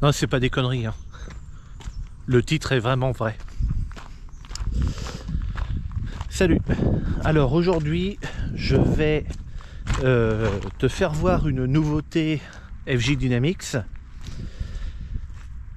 Non, c'est pas des conneries, hein. Le titre est vraiment vrai. Salut. Alors aujourd'hui, je vais te faire voir une nouveauté FJ Dynamics.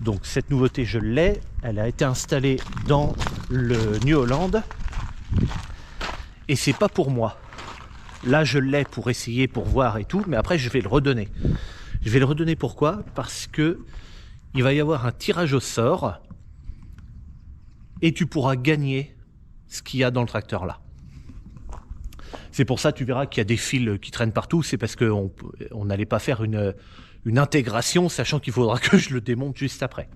Donc cette nouveauté, je l'ai. Elle a été installée dans le New Holland. Et c'est pas pour moi. Là, je l'ai pour essayer, pour voir et tout. Mais après, je vais le redonner. Je vais le redonner pourquoi? Parce que il va y avoir un tirage au sort. Et tu pourras gagner ce qu'il y a dans le tracteur là. C'est pour ça, tu verras qu'il y a des fils qui traînent partout. C'est parce qu'on n'allait pas faire une intégration, sachant qu'il faudra que je le démonte juste après.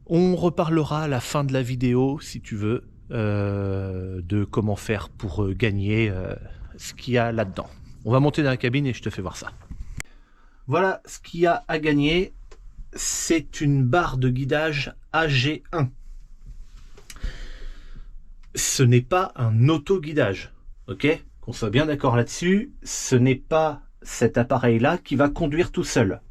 On reparlera à la fin de la vidéo, si tu veux, de comment faire pour gagner ce qu'il y a là-dedans. On va monter dans la cabine et je te fais voir ça. Voilà ce qu'il y a à gagner. C'est une barre de guidage AG1. Ce n'est pas un auto-guidage, ok? Qu'on soit bien d'accord là-dessus, ce n'est pas cet appareil-là qui va conduire tout seul.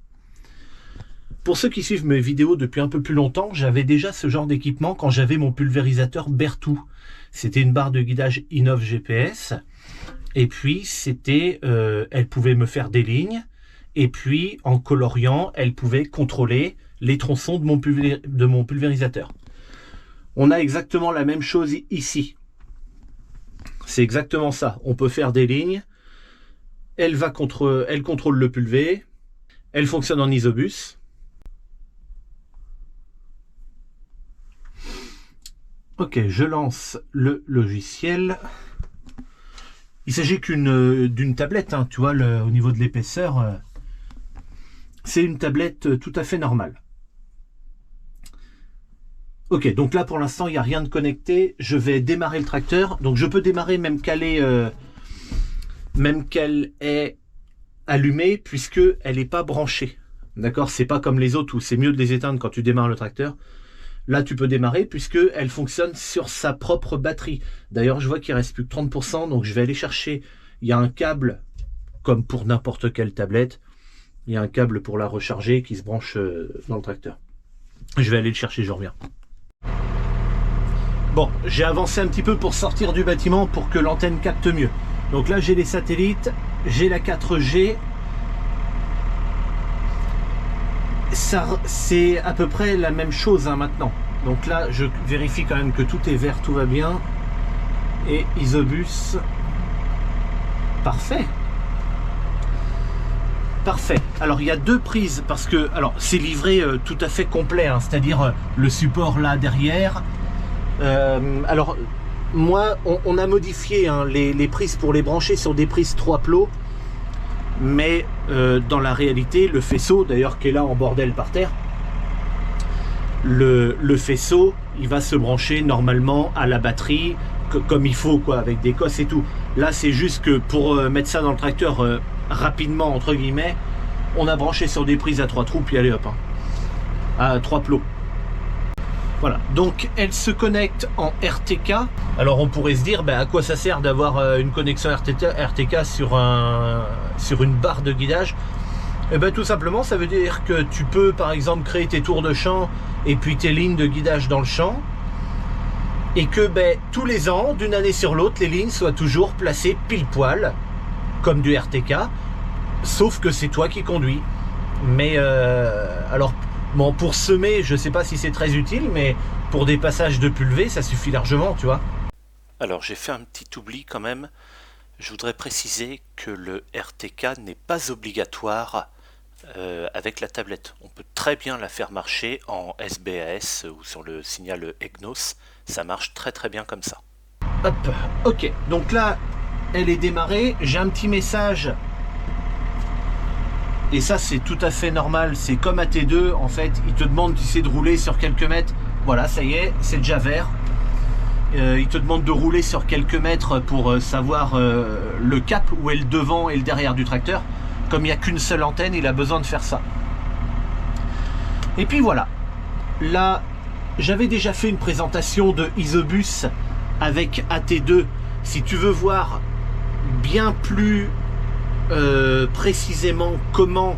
Pour ceux qui suivent mes vidéos depuis un peu plus longtemps, j'avais déjà ce genre d'équipement quand j'avais mon pulvérisateur Berthoud. C'était une barre de guidage Innov GPS, et puis c'était, elle pouvait me faire des lignes, et puis en coloriant, elle pouvait contrôler les tronçons de mon pulvérisateur. On a exactement la même chose ici. C'est exactement ça. On peut faire des lignes. Elle contrôle le pulvé. Elle fonctionne en isobus. Ok, je lance le logiciel. Il s'agit d'une tablette, hein, tu vois, au niveau de l'épaisseur. C'est une tablette tout à fait normale. Ok, donc là pour l'instant il n'y a rien de connecté. Je vais démarrer le tracteur. Donc je peux démarrer même qu'elle est allumée, puisque elle n'est pas branchée. D'accord, c'est pas comme les autres où c'est mieux de les éteindre quand tu démarres le tracteur. Là tu peux démarrer puisque elle fonctionne sur sa propre batterie. D'ailleurs je vois qu'il reste plus que 30%, donc je vais aller chercher. Il y a un câble, comme pour n'importe quelle tablette. Il y a un câble pour la recharger qui se branche dans le tracteur. Je vais aller le chercher, je reviens. Bon, j'ai avancé un petit peu pour sortir du bâtiment pour que l'antenne capte mieux. Donc là, j'ai les satellites, j'ai la 4G. Ça, c'est à peu près la même chose hein, maintenant. Donc là, je vérifie quand même que tout est vert, tout va bien. Et isobus. Parfait. Parfait. Alors il y a deux prises parce que alors c'est livré tout à fait complet, hein, c'est-à-dire le support là derrière. Alors moi on a modifié hein, les prises pour les brancher sur des prises 3 plots, mais dans la réalité le faisceau d'ailleurs qui est là en bordel par terre, le faisceau il va se brancher normalement à la batterie comme il faut quoi, avec des cosses et tout. Là c'est juste que pour mettre ça dans le tracteur rapidement entre guillemets, on a branché sur des prises à 3 trous puis allez hop hein, à 3 plots. Voilà, donc elle se connecte en RTK. Alors on pourrait se dire ben, à quoi ça sert d'avoir une connexion RTK sur une barre de guidage. Et ben tout simplement ça veut dire que tu peux par exemple créer tes tours de champ et puis tes lignes de guidage dans le champ, et que ben, tous les ans d'une année sur l'autre les lignes soient toujours placées pile poil comme du RTK, sauf que c'est toi qui conduis. Mais alors bon, pour semer je sais pas si c'est très utile, mais pour des passages de pulvé ça suffit largement, tu vois. Alors j'ai fait un petit oubli quand même. Je voudrais préciser que le RTK n'est pas obligatoire avec la tablette. On peut très bien la faire marcher en SBAS ou sur le signal EGNOS. Ça marche très très bien comme ça. Hop, ok, donc là elle est démarrée. J'ai un petit message, et ça c'est tout à fait normal, c'est comme à T2 en fait, il te demande tu sais de rouler sur quelques mètres. Voilà, ça y est, c'est déjà vert. Il te demande de rouler sur quelques mètres pour savoir le cap, où est le devant et le derrière du tracteur. Comme il n'y a qu'une seule antenne, il a besoin de faire ça. Et puis voilà, là j'avais déjà fait une présentation de isobus avec AT2. Si tu veux voir bien plus précisément comment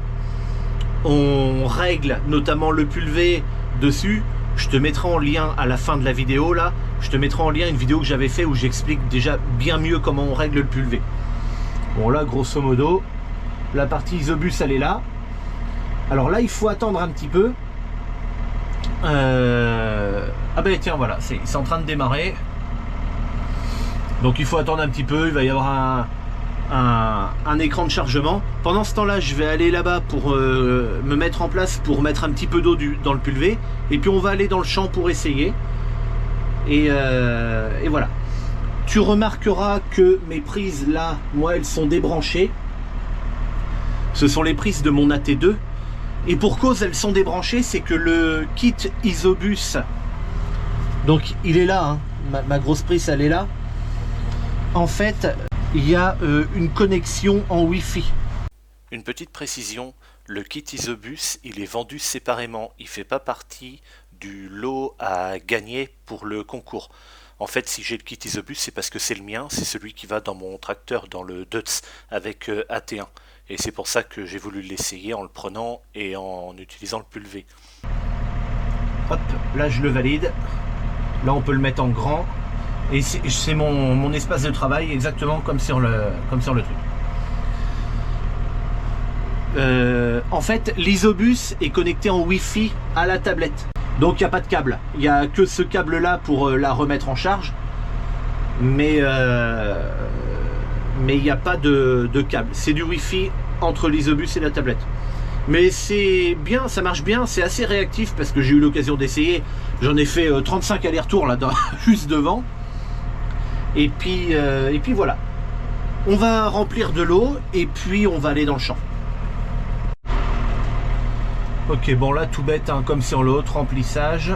on règle notamment le pulvé dessus. Je te mettrai en lien à la fin de la vidéo là, je te mettrai en lien une vidéo que j'avais fait où j'explique déjà bien mieux comment on règle le pulvé. Bon là grosso modo, la partie isobus elle est là. Alors là il faut attendre un petit peu. Ah ben tiens voilà, c'est en train de démarrer. Donc il faut attendre un petit peu, il va y avoir un écran de chargement. Pendant ce temps là je vais aller là-bas pour me mettre en place pour mettre un petit peu d'eau dans le pulvé. Et puis on va aller dans le champ pour essayer. Et voilà. Tu remarqueras que mes prises là, moi elles sont débranchées. Ce sont les prises de mon AT2. Et pour cause elles sont débranchées, c'est que le kit isobus, donc il est là, hein, ma grosse prise elle est là. En fait, il y a une connexion en Wi-Fi. Une petite précision, le kit isobus, il est vendu séparément. Il ne fait pas partie du lot à gagner pour le concours. En fait, si j'ai le kit isobus, c'est parce que c'est le mien, c'est celui qui va dans mon tracteur, dans le Deutz avec AT1. Et c'est pour ça que j'ai voulu l'essayer en le prenant et en utilisant le pulvé. Hop, là je le valide. Là on peut le mettre en grand. Et c'est mon espace de travail exactement comme sur le truc. En fait, l'isobus est connecté en Wi-Fi à la tablette. Donc il n'y a pas de câble. Il n'y a que ce câble là pour la remettre en charge. Mais il n'y a pas de câble. C'est du Wi-Fi entre l'isobus et la tablette. Mais c'est bien, ça marche bien, c'est assez réactif parce que j'ai eu l'occasion d'essayer. J'en ai fait 35 allers-retours là, juste devant. Et puis voilà. On va remplir de l'eau et puis on va aller dans le champ. Ok, bon là tout bête, hein, comme sur l'autre, remplissage.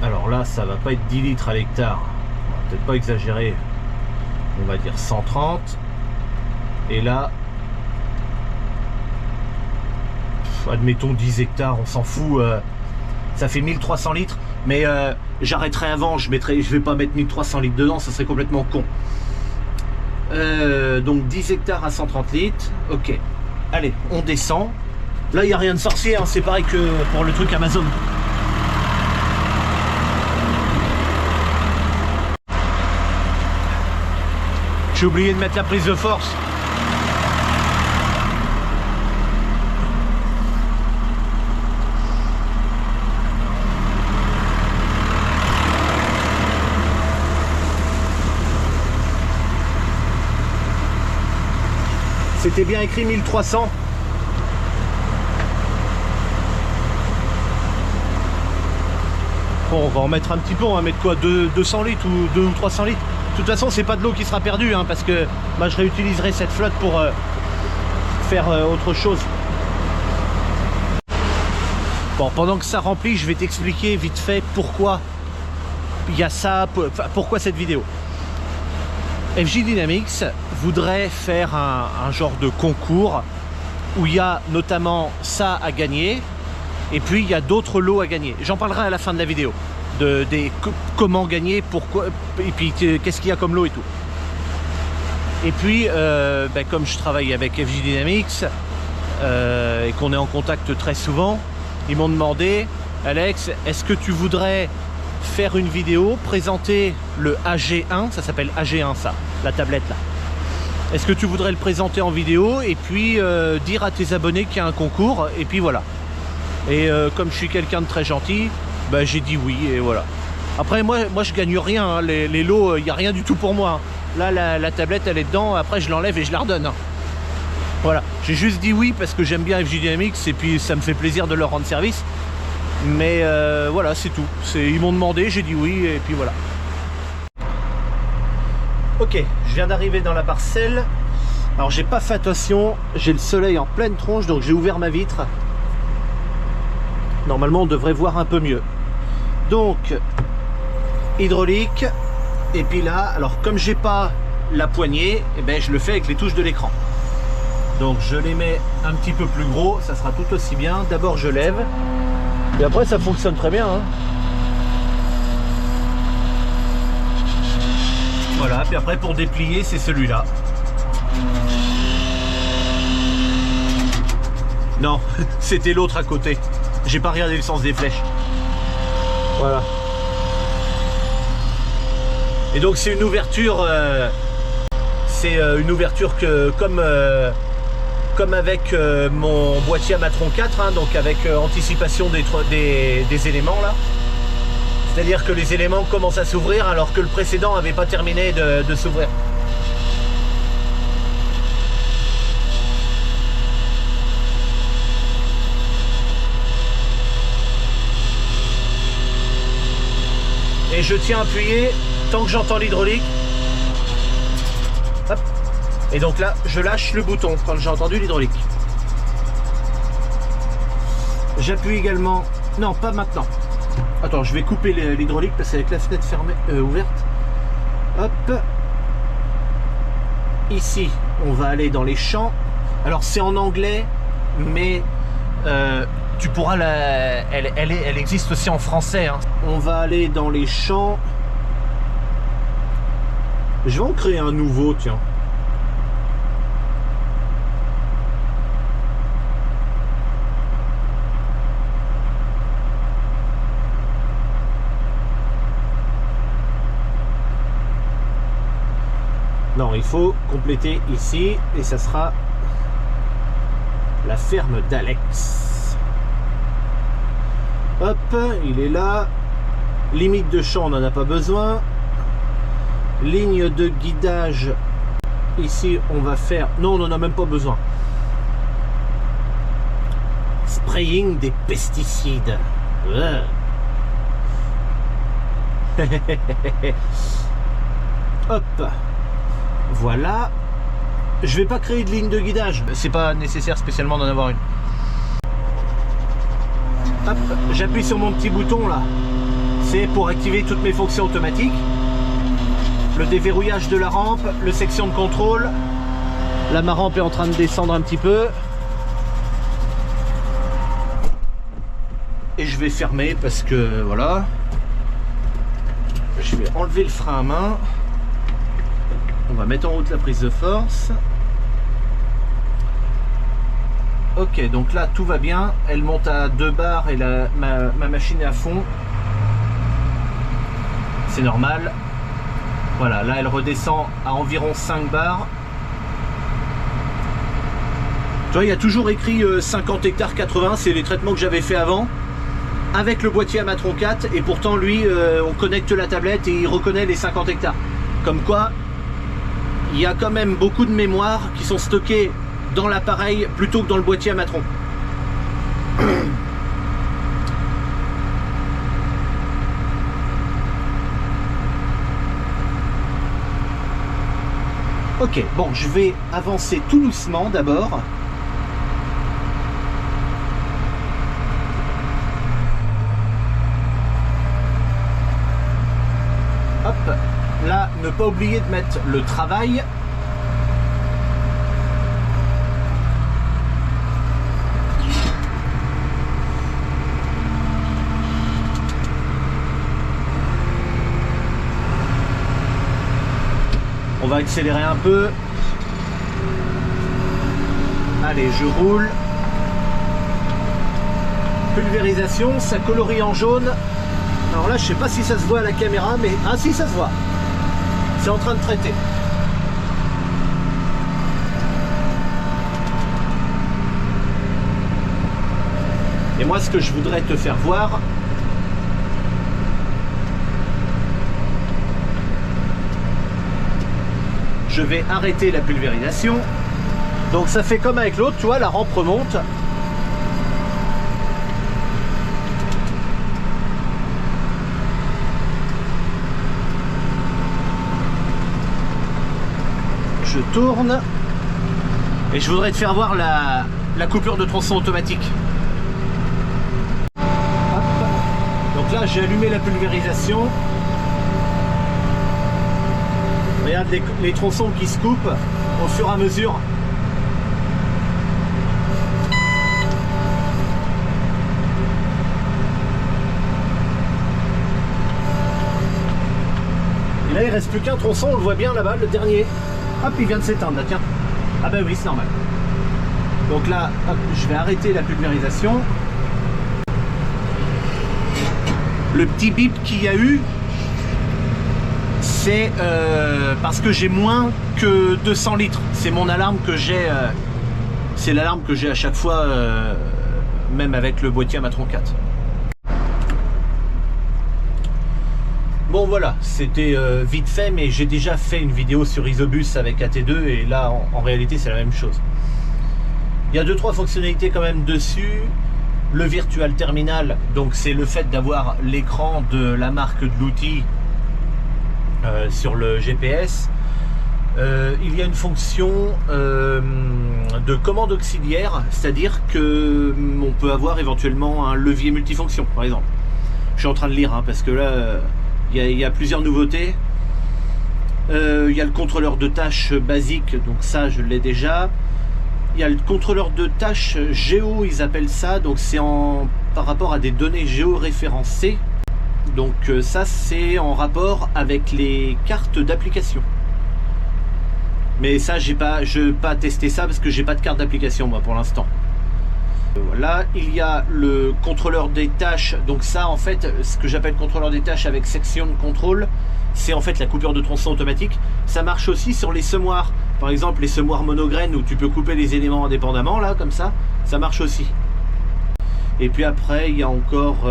Alors là, ça va pas être 10 litres à l'hectare. On va peut-être pas exagérer. On va dire 130. Et là, admettons 10 hectares, on s'en fout. Ça fait 1300 litres. Mais j'arrêterai avant, je vais pas mettre 1300 litres dedans, ça serait complètement con. Donc 10 hectares à 130 litres. Ok. Allez, on descend. Là, il n'y a rien de sorcier, hein, c'est pareil que pour le truc Amazon. J'ai oublié de mettre la prise de force. C'était bien écrit 1300. Bon, on va en mettre un petit peu, on va mettre quoi, 200 litres ou 200 ou 300 litres. De toute façon, c'est pas de l'eau qui sera perdue, hein, parce que moi, je réutiliserai cette flotte pour faire autre chose. Bon, pendant que ça remplit, je vais t'expliquer vite fait pourquoi il y a ça, pourquoi cette vidéo. FJ Dynamics voudrait faire un genre de concours où il y a notamment ça à gagner et puis il y a d'autres lots à gagner. J'en parlerai à la fin de la vidéo. Comment gagner, pourquoi, et puis qu'est-ce qu'il y a comme lot et tout. Et puis, comme je travaille avec FJ Dynamics et qu'on est en contact très souvent, ils m'ont demandé, Alex, est-ce que tu voudrais faire une vidéo, présenter le AG1, ça s'appelle AG1 ça, la tablette là. Est-ce que tu voudrais le présenter en vidéo et puis dire à tes abonnés qu'il y a un concours et puis voilà. Et comme je suis quelqu'un de très gentil, bah, j'ai dit oui et voilà. Après moi je gagne rien, hein. Les lots, il n'y a rien du tout pour moi. Hein. Là la tablette elle est dedans, après je l'enlève et je la redonne. Hein. Voilà, j'ai juste dit oui parce que j'aime bien FJ Dynamics et puis ça me fait plaisir de leur rendre service. Mais voilà, c'est tout. Ils m'ont demandé, j'ai dit oui et puis voilà. Ok, je viens d'arriver dans la parcelle. Alors j'ai pas fait attention, j'ai le soleil en pleine tronche donc j'ai ouvert ma vitre. Normalement on devrait voir un peu mieux. Donc hydraulique. Et puis là, alors comme j'ai pas la poignée, eh ben, je le fais avec les touches de l'écran. Donc je les mets un petit peu plus gros, ça sera tout aussi bien. D'abord je lève. Et après ça fonctionne très bien. Hein. Voilà, puis après pour déplier c'est celui-là. Non, c'était l'autre à côté. J'ai pas regardé le sens des flèches. Voilà. Et donc c'est une ouverture... une ouverture que comme avec mon boîtier Amatron 4, hein, donc avec anticipation des éléments là. C'est-à-dire que les éléments commencent à s'ouvrir alors que le précédent n'avait pas terminé de s'ouvrir. Et je tiens à appuyer tant que j'entends l'hydraulique. Hop. Et donc là, je lâche le bouton quand j'ai entendu l'hydraulique. J'appuie également... Non, pas maintenant. Attends, je vais couper l'hydraulique parce qu'avec la fenêtre fermée, ouverte. Hop. Ici, on va aller dans les champs. Alors c'est en anglais, mais tu pourras elle existe aussi en français. Hein. On va aller dans les champs. Je vais en créer un nouveau, tiens. Non, il faut compléter ici et ça sera la ferme d'Alex. Hop, il est là. Limite de champ, on n'en a pas besoin. Ligne de guidage. Ici, on va faire... Non, on n'en a même pas besoin. Spraying des pesticides. Hop. Voilà. Je vais pas créer de ligne de guidage. C'est pas nécessaire spécialement d'en avoir une. Hop. J'appuie sur mon petit bouton là. C'est pour activer toutes mes fonctions automatiques. Le déverrouillage de la rampe, le section de contrôle. Là, ma rampe est en train de descendre un petit peu. Et je vais fermer parce que voilà. Je vais enlever le frein à main. On va mettre en route la prise de force. Ok, donc là tout va bien. Elle monte à 2 bars et ma machine est à fond. C'est normal. Voilà, là elle redescend à environ 5 bars. Tu vois, il y a toujours écrit 50 hectares 80, c'est les traitements que j'avais fait avant. Avec le boîtier Amatron 4, et pourtant lui, on connecte la tablette et il reconnaît les 50 hectares. Comme quoi, il y a quand même beaucoup de mémoire qui sont stockées dans l'appareil plutôt que dans le boîtier Amatron. Ok, bon, je vais avancer tout doucement d'abord. Hop, là, ne pas oublier de mettre le travail. On va accélérer un peu. Allez, je roule. Pulvérisation, ça colorie en jaune. Alors là, je sais pas si ça se voit à la caméra, mais... Ah si, ça se voit. C'est en train de traiter. Et moi, ce que je voudrais te faire voir... Je vais arrêter la pulvérisation. Donc ça fait comme avec l'autre, tu vois, la rampe remonte. Je tourne. Et je voudrais te faire voir la coupure de tronçon automatique. Hop. Donc là, j'ai allumé la pulvérisation. Regarde les tronçons qui se coupent au fur et à mesure. Et là il reste plus qu'un tronçon, on le voit bien là-bas, le dernier. Hop, il vient de s'éteindre là, tiens. Ah bah oui, c'est normal. Donc là, hop, je vais arrêter la pulvérisation. Le petit bip qu'il y a eu, c'est parce que j'ai moins que 200 litres. C'est mon alarme que j'ai. C'est l'alarme que j'ai à chaque fois, même avec le boîtier Matron 4. Bon voilà, c'était vite fait, mais j'ai déjà fait une vidéo sur Isobus avec AT2 et là en réalité c'est la même chose. Il y a 2-3 fonctionnalités quand même dessus. Le Virtual Terminal, donc c'est le fait d'avoir l'écran de la marque de l'outil sur le GPS. Il y a une fonction de commande auxiliaire, c'est-à-dire que on peut avoir éventuellement un levier multifonction par exemple. Je suis en train de lire parce que là il y a plusieurs nouveautés. Il y a le contrôleur de tâches basique, donc ça je l'ai déjà. Il y a le contrôleur de tâches géo, ils appellent ça, donc c'est par rapport à des données géoréférencées. Donc ça c'est en rapport avec les cartes d'application. Mais ça je n'ai pas testé ça parce que j'ai pas de carte d'application moi pour l'instant. Voilà, il y a le contrôleur des tâches, donc ça en fait, ce que j'appelle contrôleur des tâches avec section control, c'est en fait la coupure de tronçon automatique. Ça marche aussi sur les semoirs, par exemple les semoirs monograines où tu peux couper les éléments indépendamment, là comme ça marche aussi. Et puis après il y a encore,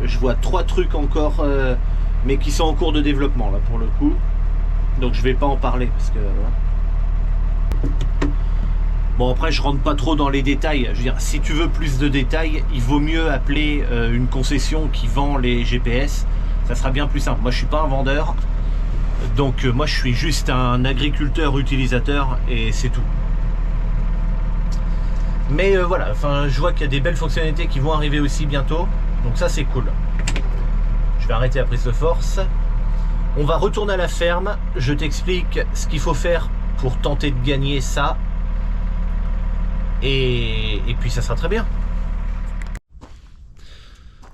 je vois 3 trucs encore, mais qui sont en cours de développement là pour le coup, donc je vais pas en parler parce que voilà. Bon après je rentre pas trop dans les détails, je veux dire si tu veux plus de détails il vaut mieux appeler une concession qui vend les GPS, ça sera bien plus simple. Moi je suis pas un vendeur, donc moi je suis juste un agriculteur utilisateur et c'est tout. Mais voilà, enfin je vois qu'il y a des belles fonctionnalités qui vont arriver aussi bientôt, donc ça c'est cool. Je vais arrêter la prise de force. On va retourner à la ferme, je t'explique ce qu'il faut faire pour tenter de gagner ça. Et puis ça sera très bien.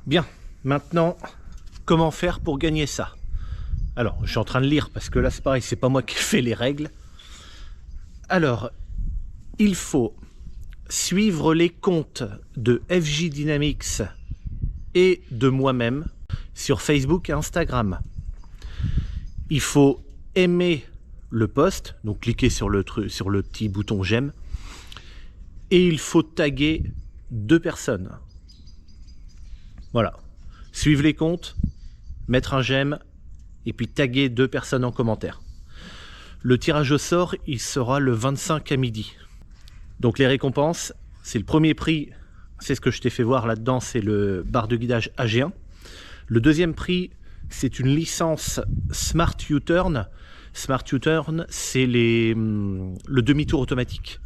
Bien, maintenant, comment faire pour gagner ça? Alors, je suis en train de lire parce que là c'est pareil, c'est pas moi qui fais les règles. Alors, il faut suivre les comptes de FJ Dynamics et de moi-même sur Facebook et Instagram. Il faut aimer le post, donc cliquer sur le petit bouton j'aime. Et il faut taguer 2 personnes. Voilà. Suivre les comptes, mettre un j'aime, et puis taguer 2 personnes en commentaire. Le tirage au sort, il sera le 25 à midi. Donc les récompenses, c'est le premier prix, c'est ce que je t'ai fait voir là-dedans, c'est le bar de guidage AG1. Le deuxième prix, c'est une licence Smart U-Turn. Smart U-Turn, c'est le demi-tour automatique.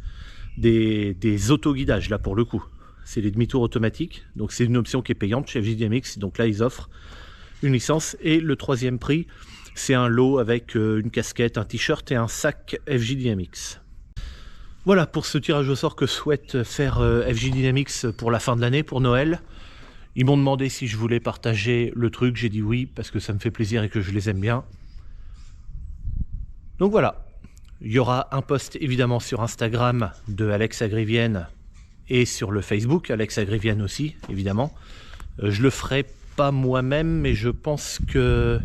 Des autoguidages là pour le coup, c'est les demi-tours automatiques, donc c'est une option qui est payante chez FJ Dynamics, donc là ils offrent une licence. Et le troisième prix, c'est un lot avec une casquette, un t-shirt et un sac FJ Dynamics. Voilà pour ce tirage au sort que souhaite faire FJ Dynamics pour la fin de l'année, pour Noël. Ils m'ont demandé si je voulais partager le truc, j'ai dit oui parce que ça me fait plaisir et que je les aime bien. Donc voilà. Il y aura un post évidemment sur Instagram de Alex Agrivienne et sur le Facebook, Alex Agrivienne aussi, évidemment. Je le ferai pas moi-même, mais je pense que...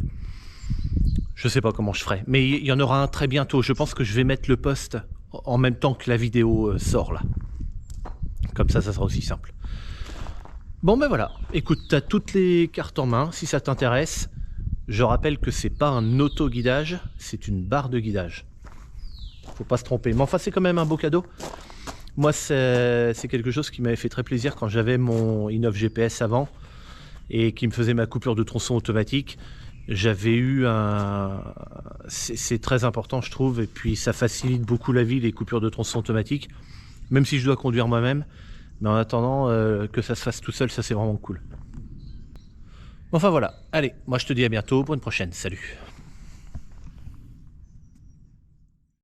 Je sais pas comment je ferai. Mais il y en aura un très bientôt. Je pense que je vais mettre le post en même temps que la vidéo sort là. Comme ça sera aussi simple. Bon ben voilà. Écoute, tu as toutes les cartes en main si ça t'intéresse. Je rappelle que c'est pas un auto-guidage, c'est une barre de guidage. Faut pas se tromper, mais enfin c'est quand même un beau cadeau. Moi c'est quelque chose qui m'avait fait très plaisir quand j'avais mon i9 GPS avant et qui me faisait ma coupure de tronçon automatique. J'avais eu c'est très important je trouve, et puis ça facilite beaucoup la vie les coupures de tronçon automatique, même si je dois conduire moi-même, mais en attendant que ça se fasse tout seul, ça c'est vraiment cool. Enfin voilà, allez, moi je te dis à bientôt pour une prochaine, salut.